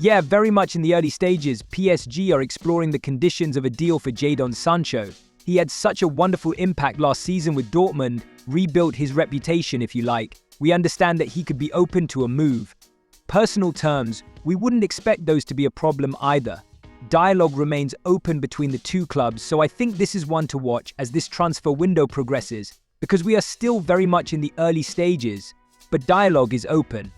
Yeah, very much in the early stages, PSG are exploring the conditions of a deal for Jadon Sancho. He had such a wonderful impact last season with Dortmund, rebuilt his reputation if you like. We understand that he could be open to a move. Personal terms, we wouldn't expect those to be a problem either. Dialogue remains open between the two clubs, so I think this is one to watch as this transfer window progresses, because we are still very much in the early stages, but dialogue is open.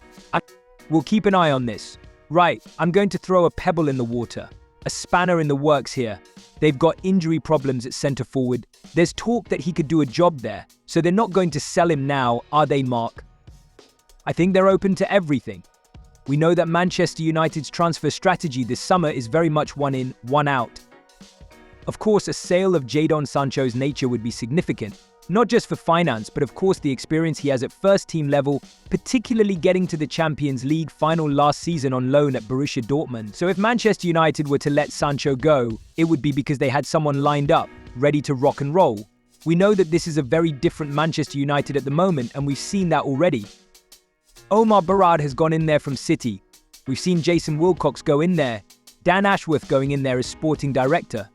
We'll keep an eye on this. Right, I'm going to throw a pebble in the water. A spanner in the works here. They've got injury problems at centre forward. There's talk that he could do a job there, so they're not going to sell him now, are they, Mark? I think they're open to everything. We know that Manchester United's transfer strategy this summer is very much one in, one out. Of course, a sale of Jadon Sancho's nature would be significant, not just for finance, but of course the experience he has at first-team level, particularly getting to the Champions League final last season on loan at Borussia Dortmund. So if Manchester United were to let Sancho go, it would be because they had someone lined up, ready to rock and roll. We know that this is a very different Manchester United at the moment, and we've seen that already. Omar Barad has gone in there from City. We've seen Jason Wilcox go in there. Dan Ashworth going in there as sporting director.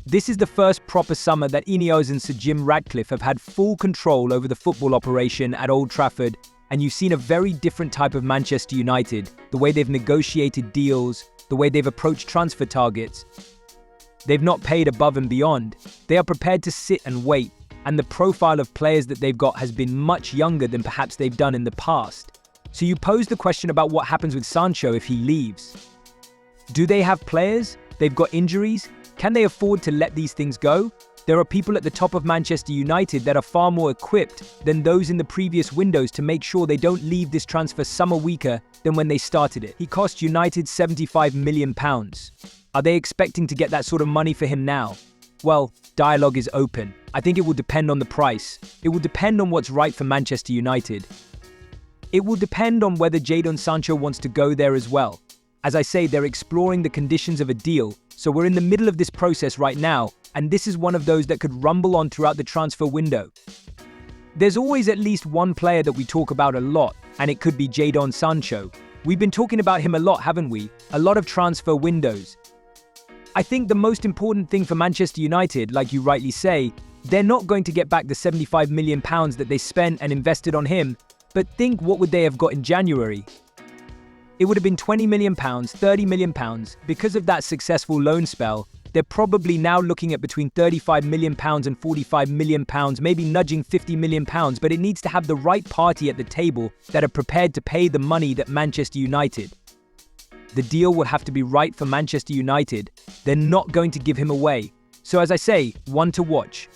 This is the first proper summer that Ineos and Sir Jim Ratcliffe have had full control over the football operation at Old Trafford, and you've seen a very different type of Manchester United, the way they've negotiated deals, the way they've approached transfer targets. They've not paid above and beyond. They are prepared to sit and wait, and the profile of players that they've got has been much younger than perhaps they've done in the past. So you pose the question about what happens with Sancho if he leaves. Do they have players? They've got injuries? Can they afford to let these things go? There are people at the top of Manchester United that are far more equipped than those in the previous windows to make sure they don't leave this transfer summer weaker than when they started it. He cost United £75 million. Are they expecting to get that sort of money for him now? Well, dialogue is open. I think it will depend on the price. It will depend on what's right for Manchester United. It will depend on whether Jadon Sancho wants to go there as well. As I say, they're exploring the conditions of a deal, so we're in the middle of this process right now, and this is one of those that could rumble on throughout the transfer window. There's always at least one player that we talk about a lot, and it could be Jadon Sancho. We've been talking about him a lot, haven't we? A lot of transfer windows. I think the most important thing for Manchester United, like you rightly say, they're not going to get back the £75 million that they spent and invested on him, but think what would they have got in January? It would have been £20 million, £30 million. Because of that successful loan spell, they're probably now looking at between £35 million and £45 million, maybe nudging £50 million, but it needs to have the right party at the table that are prepared to pay the money that Manchester United. The deal will have to be right for Manchester United. They're not going to give him away. So as I say, one to watch.